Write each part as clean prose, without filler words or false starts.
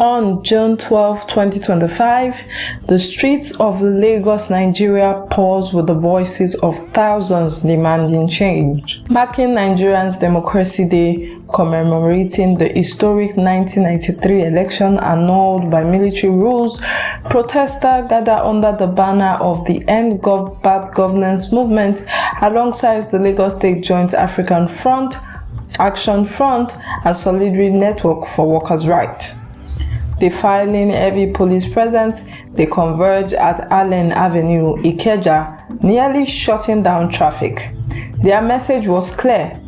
On June 12, 2025, the streets of Lagos, Nigeria pulse with the voices of thousands demanding change. Marking Nigerians' Democracy Day, commemorating the historic 1993 election annulled by military rules, protesters gather under the banner of the End Bad Governance movement alongside the Lagos State Joint African Front, Action Front, and Solidarity Network for Workers' Rights. Defying heavy police presence, they converge at Allen Avenue, Ikeja, nearly shutting down traffic. Their message was clear.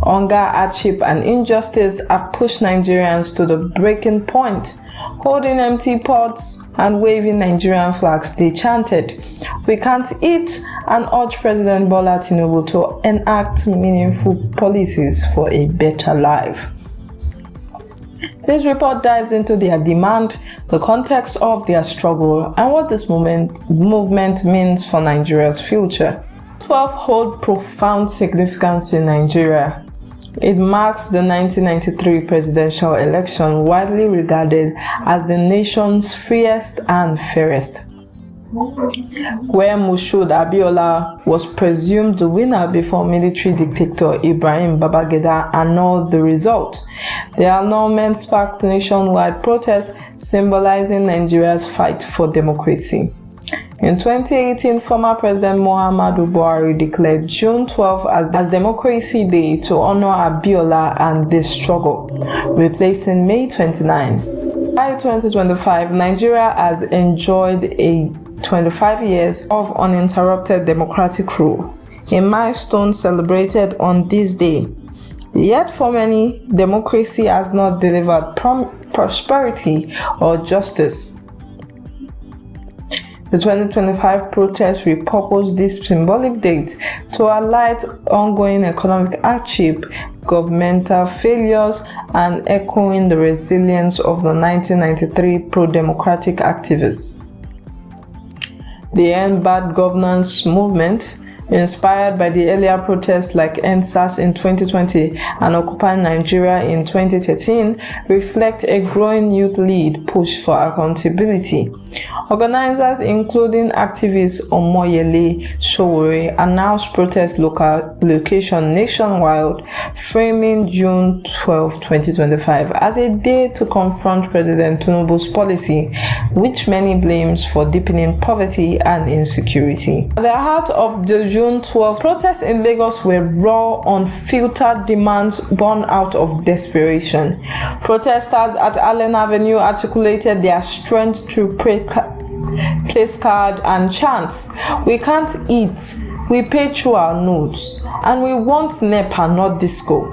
Hunger, hardship, and injustice have pushed Nigerians to the breaking point. Holding empty pots and waving Nigerian flags, they chanted, "We can't eat," and urged President Bola Tinubu to enact meaningful policies for a better life. This report dives into their demand, the context of their struggle, and what this movement means for Nigeria's future. 12 hold profound significance in Nigeria. It marks the 1993 presidential election, widely regarded as the nation's freest and fairest, where Moshood Abiola was presumed the winner before military dictator Ibrahim Babangida annulled the result. The annulment sparked nationwide protests, symbolizing Nigeria's fight for democracy. In 2018, former President Muhammadu Buhari declared June 12 as Democracy Day to honor Abiola and this struggle, replacing May 29. By 2025, Nigeria has enjoyed a 25 years of uninterrupted democratic rule, a milestone celebrated on this day. Yet for many, democracy has not delivered prosperity or justice. The 2025 protests repurposed this symbolic date to highlight ongoing economic hardship, governmental failures, and echoing the resilience of the 1993 pro-democratic activists. The End Bad Governance movement, inspired by the earlier protests like End SARS in 2020 and Occupy Nigeria in 2013, reflect a growing youth-led push for accountability. Organizers, including activist Omoyele Sowore, announced protest location nationwide, framing June 12, 2025 as a day to confront President Tinubu's policy, which many blames for deepening poverty and insecurity. At the heart of the June 12 protests in Lagos were raw, unfiltered demands born out of desperation. Protesters at Allen Avenue articulated their strength through place card and chants. "We can't eat, we pay through our notes, and we want NEPA, not disco."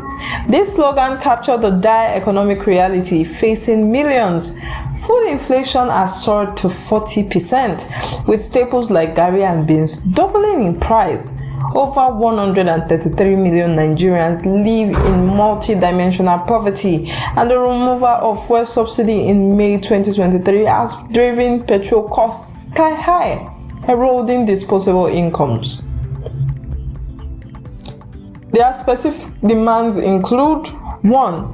This slogan captured the dire economic reality facing millions. Food inflation has soared to 40%, with staples like garri and beans doubling in price. Over 133 million Nigerians live in multi-dimensional poverty, and the removal of fuel subsidy in May 2023 has driven petrol costs sky high, eroding disposable incomes. Their specific demands include: 1.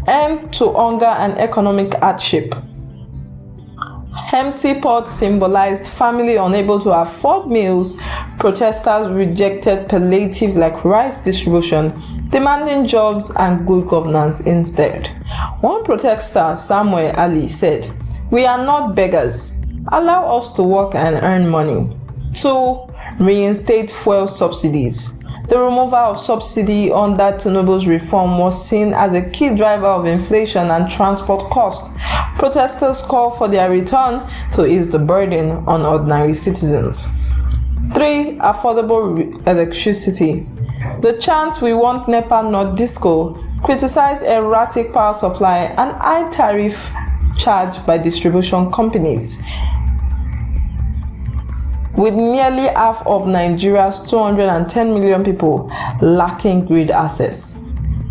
End to hunger and economic hardship. Empty pots symbolized family unable to afford meals. Protesters rejected palliative like rice distribution, demanding jobs and good governance instead. One protester, Samuel Ali, said, "We are not beggars. Allow us to work and earn money." 2. Reinstate fuel subsidies. The removal of subsidy under Tinubu's reform was seen as a key driver of inflation and transport costs. Protesters called for their return to ease the burden on ordinary citizens. 3. Affordable electricity. The chant "We want NEPA, not disco" criticized erratic power supply and high tariff charged by distribution companies, with nearly half of Nigeria's 210 million people lacking grid access.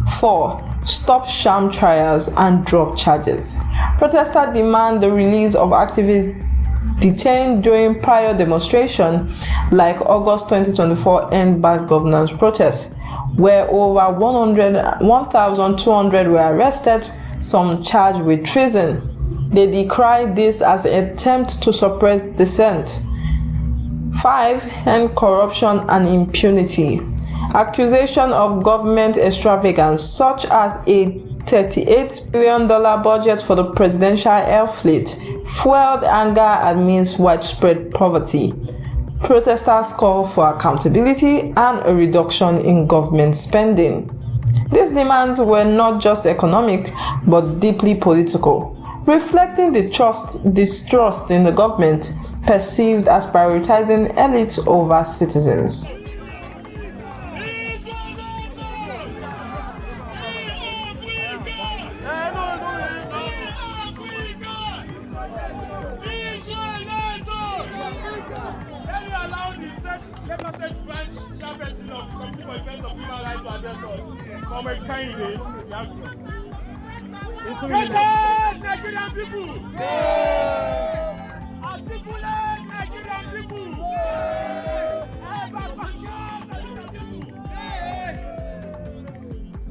4. Stop sham trials and drop charges. Protesters demand the release of activists detained during prior demonstrations like August 2024 End Bad Governance protests, where over 1,200 were arrested, some charged with treason. They decried this as an attempt to suppress dissent. 5. End corruption and impunity. Accusation of government extravagance, such as a $38 billion budget for the presidential air fleet, fueled anger amidst widespread poverty. Protesters call for accountability and a reduction in government spending. These demands were not just economic, but deeply political, reflecting the distrust in the government perceived as prioritizing elite over citizens. Nigerian people! Articulate Nigerian people!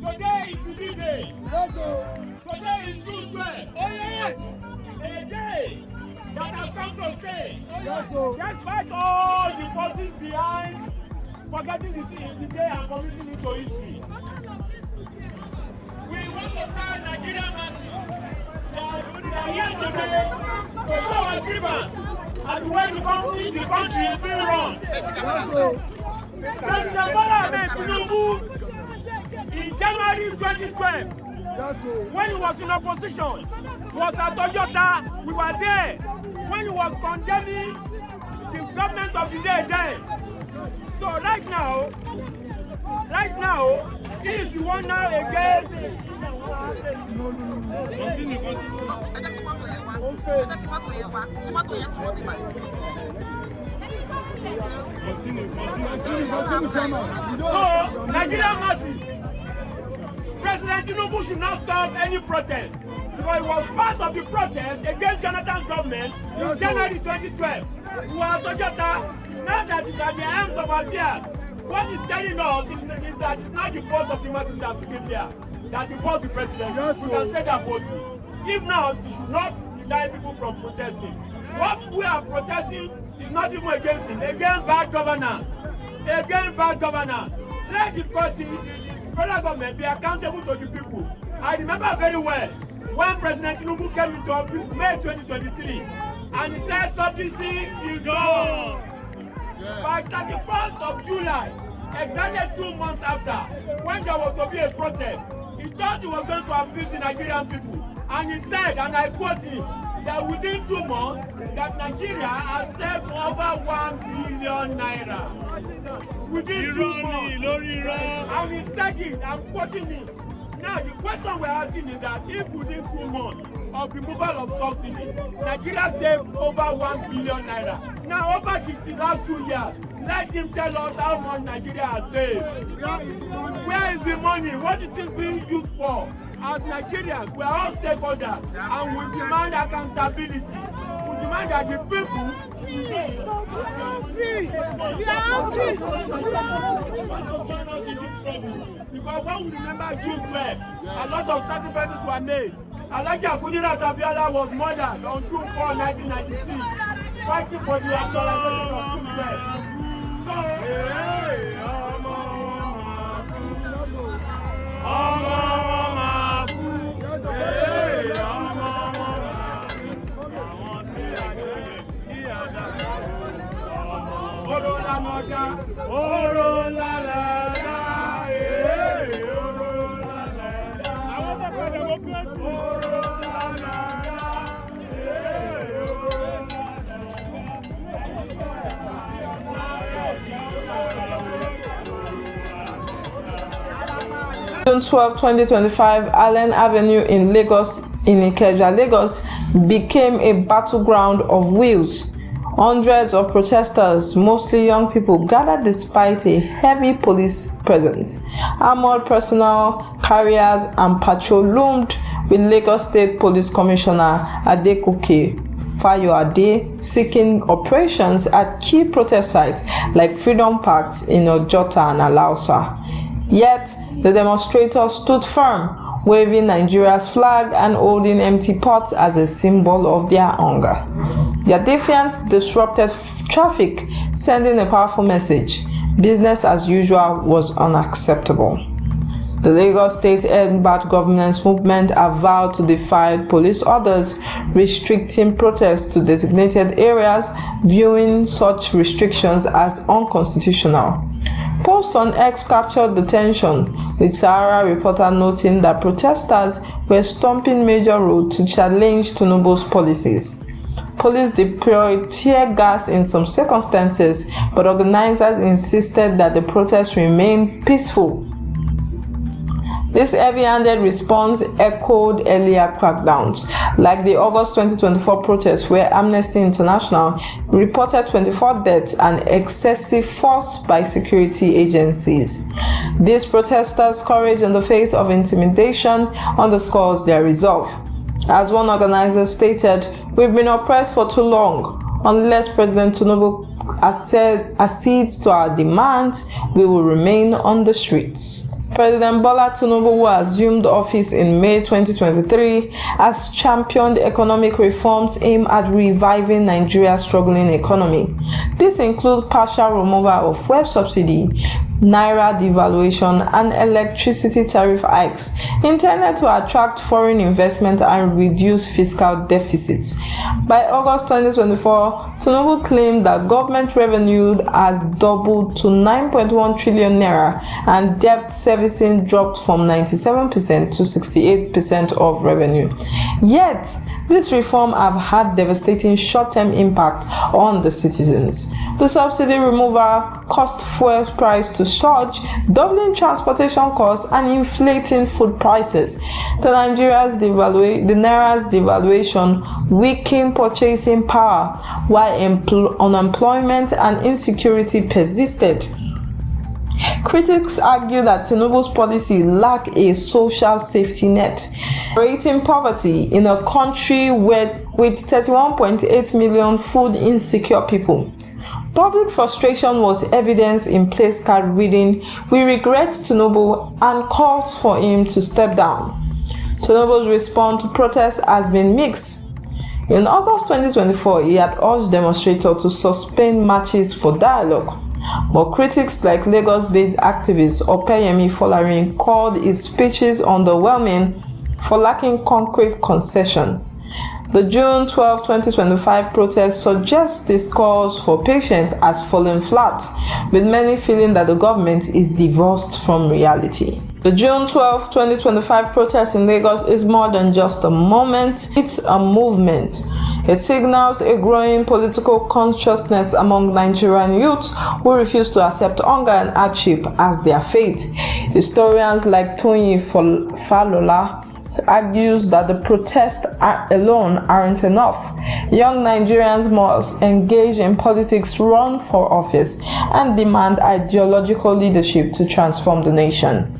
Today is the day. Today is good day. A day that has come to stay. Despite all the forces behind forgetting the day and committing it to history. We want to tell Nigerian masses that we are here today to show our grievance at the way the country is being run. President Bola Tinubu, in January 2012, when he was in opposition, was at Toyota, we were there. When he was condemning the government of the day then. So right now, he is the one now again. So, Nigerian masses, President Tinubu should not stop any protest because it was part of the protest against Jonathan's government in January 2012. We were at Toyota, now that it's at the end of our affairs. What he's telling us is that it's not the fault of the masses that came here, that it was the president. We can say that boldly. If not, it should not deny people from protesting. What we are protesting is not even against it, against bad governance. Against bad governance. Let the federal government be accountable to the people. I remember very well when President Tinubu came into office May 2023 and he said subsidy is gone. By 31st of July, exactly 2 months after, when there was to be a protest, he thought he was going to abuse the Nigerian people. And he said, and I quote him, that within 2 months, that Nigeria has saved over 1 billion naira. Within 2 months. And he said it, I'm quoting him. Now, the question we're asking is that if within 2 months of removal of subsidy, Nigeria saved over 1 billion naira. Now, over the last 2 years, let him tell us how much Nigeria has saved. Where is the money? What is it being used for? As Nigerians, we are all stakeholders and we demand accountability. We demand that the people because when we remember June 12, a lot of sacrifices were made. Ikeja Underbridge was murdered on June 4, 1996, fighting for the acknowledgement of June June 12, 2025, Allen Avenue in Ikeja, Lagos, became a battleground of wheels. Hundreds of protesters, mostly young people, gathered despite a heavy police presence. Armored personnel, carriers, and patrol loomed with Lagos State Police Commissioner Adekunle Fayode seeking operations at key protest sites like Freedom Parks in Ojota and Alausa. Yet, the demonstrators stood firm, waving Nigeria's flag and holding empty pots as a symbol of their hunger. Their defiance disrupted traffic, sending a powerful message: business as usual was unacceptable. The Lagos State End Bad Governance movement have vowed to defy police orders restricting protests to designated areas, viewing such restrictions as unconstitutional. Post on X captured the tension, with Sahara reporter noting that protesters were stomping major roads to challenge Tinubu's policies. Police deployed tear gas in some circumstances, but organizers insisted that the protests remained peaceful. This heavy-handed response echoed earlier crackdowns, like the August 2024 protests where Amnesty International reported 24 deaths and excessive force by security agencies. These protesters' courage in the face of intimidation underscores their resolve. As one organizer stated, "We've been oppressed for too long. Unless President Tinubu accedes to our demands, we will remain on the streets." President Bola Tinubu, who assumed office in May 2023, has championed economic reforms aimed at reviving Nigeria's struggling economy. This includes partial removal of fuel subsidy, naira devaluation, and electricity tariff hikes, intended to attract foreign investment and reduce fiscal deficits. By August 2024, Tinubu claimed that government revenue has doubled to 9.1 trillion naira and debt servicing dropped from 97% to 68% of revenue. Yet, this reform have had devastating short-term impact on the citizens. The subsidy removal caused fuel price to surge, doubling transportation costs and inflating food prices. The naira's devaluation weakened purchasing power, while unemployment and insecurity persisted. Critics argue that Tinubu's policy lack a social safety net, creating poverty in a country with 31.8 million food insecure people. Public frustration was evident in place card reading, "We regret Tinubu," and calls for him to step down. Tinubu's response to protests has been mixed. In August 2024, he had urged demonstrators to suspend marches for dialogue. But critics like Lagos-based activist Opeyemi Folarin called his speeches underwhelming for lacking concrete concession. The June 12, 2025 protest suggests this calls for patience has fallen flat, with many feeling that the government is divorced from reality. The June 12, 2025 protest in Lagos is more than just a moment, it's a movement. It signals a growing political consciousness among Nigerian youths who refuse to accept hunger and hardship as their fate. Historians like Tony Falola argues that the protests alone aren't enough. Young Nigerians must engage in politics, run for office, and demand ideological leadership to transform the nation.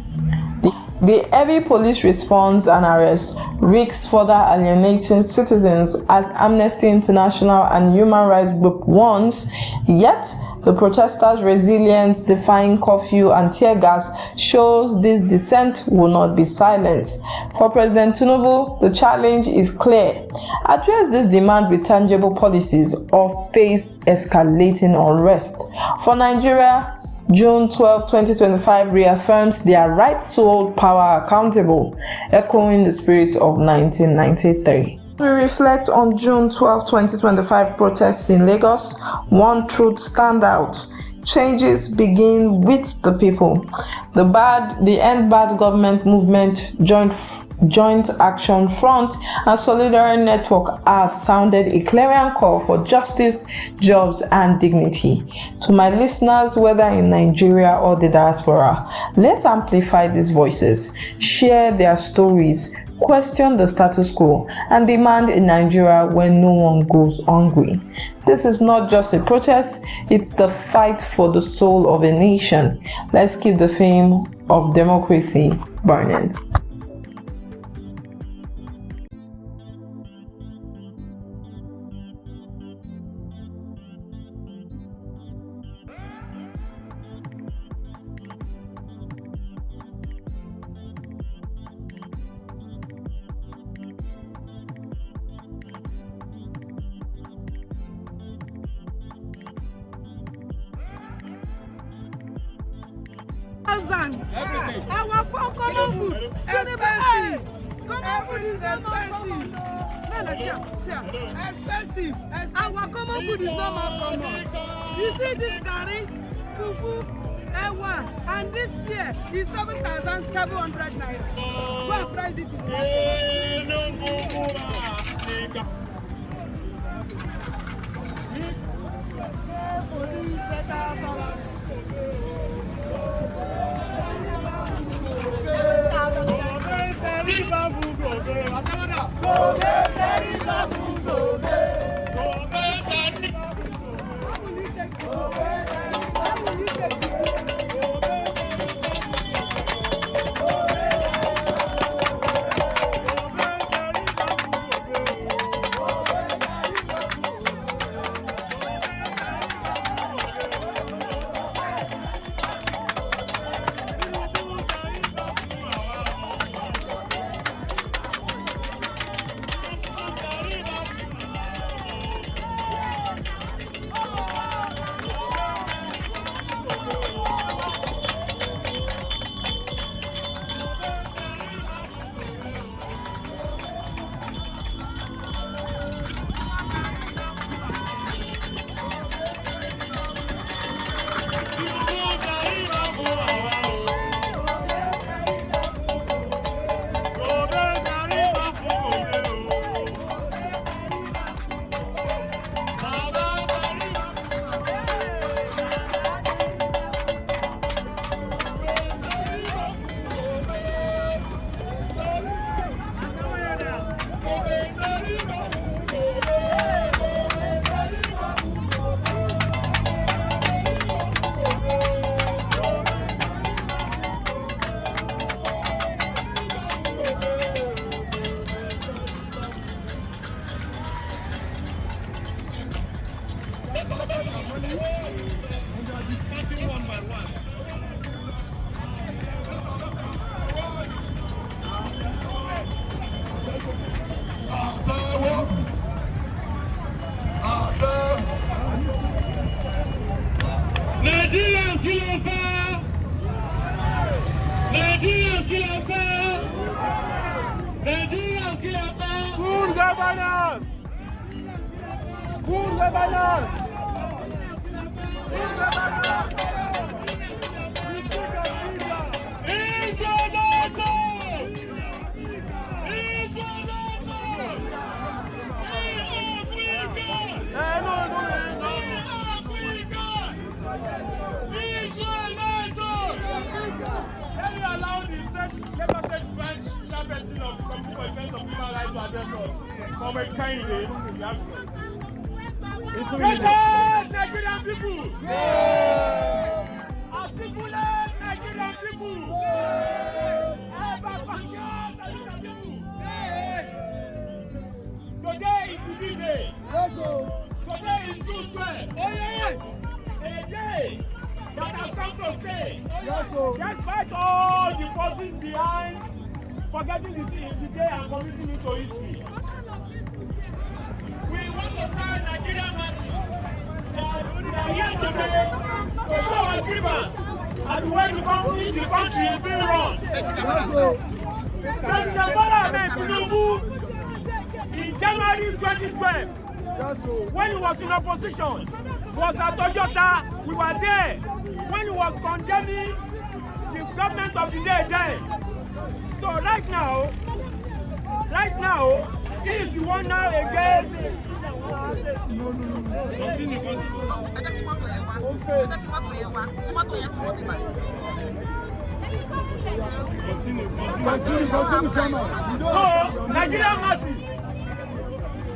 The heavy police response and arrest risks further alienating citizens, as Amnesty International and human rights group warns, yet the protesters' resilience, defying curfew and tear gas, shows this dissent will not be silenced. For President Tinubu, the challenge is clear: address this demand with tangible policies or face escalating unrest. For Nigeria, June 12, 2025 reaffirms their right to hold power accountable, echoing the spirit of 1993. We reflect on June 12, 2025 protests in Lagos. One truth stands out: changes begin with the people. The End Bad Government Movement, Joint Action Front, and Solidarity Network have sounded a clarion call for justice, jobs, and dignity. To my listeners, whether in Nigeria or the diaspora, let's amplify these voices, share their stories, question the status quo, and demand a Nigeria where no one goes hungry. This is not just a protest, it's the fight for the soul of a nation. Let's keep the flame of democracy burning. 1,000. Our phone common food. Expensive. Common food is expensive. Expensive. Our common food is not more common. You see this curry, fufu, ewa, and this beer is 7,700 naira. Go and price it in Good governance! Good governance! Good governance! Let me allow the NEPA state branch chairperson of the Committee for Defense of Human Rights to address us. From a candidate, Nigerian people! Articulate Nigerian people! Nigerian people! Today is the day. Today is June 12th. A day that has come to stay. Despite all the forces behind forgetting the day and committing it to history. We want to tell Nigerian masses that we are here today to show our grievance at the way the country is being run. President Bola Tinubu in January 2012, when he was in opposition, was at Toyota. We were there when he was condemning the government of the day then. So right now, he is the one now again. So, Nigerian masses,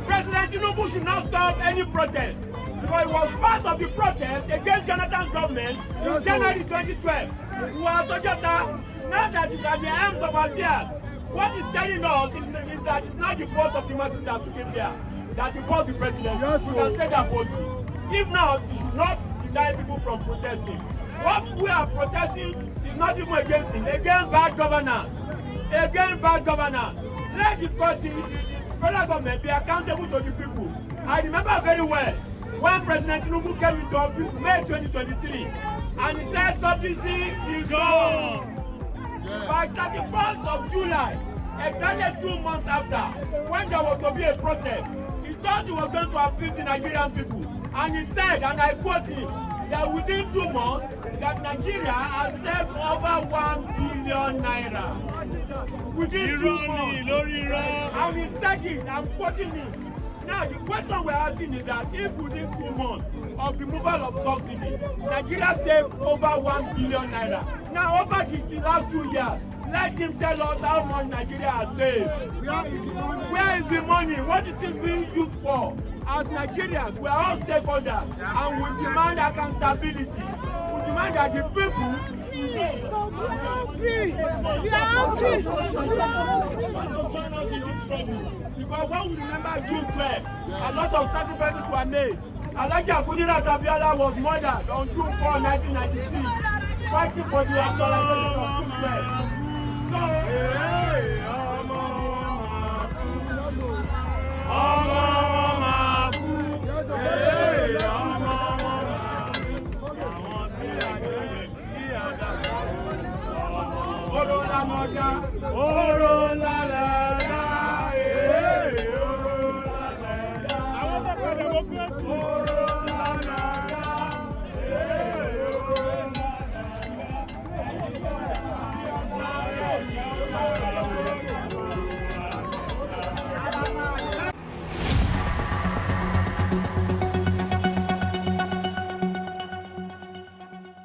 President Tinubu should not stop any protest because it was part of the protest against Jonathan's government in January 2012. We were at Toyota. Now that it's at the hands of our peers, what it's telling us is that it's not the fault of the masses that took him there, that it was the president. We can say that boldly. If not, it should not deny people from protesting. What we are protesting is not even against him, against bad governance. Against bad governance. Let the federal government be accountable to the people. I remember very well when President Tinubu came into office May 2023. And he said subsidy is gone. By 31st of July, exactly 2 months after, when there was to be a protest, he thought he was going to appease the Nigerian people. And he said, and I quote him, that within 2 months, that Nigeria has saved over 1 billion naira. Within 2 months. And he said it, I'm quoting him. Now, the question we're asking is that if within 2 months of removal of subsidy, Nigeria saved over 1 billion naira. Now, over the last 2 years, let him tell us how much Nigeria has saved. Where is the money? What is it being used for? As Nigerians, we are all stakeholders, and we demand accountability. We demand that the people. We are free. Because when we remember June 12, a lot of sacrifices were made. Ikeja Underbridge was murdered on June 4, 1996, fighting for the actualization of June 12. So,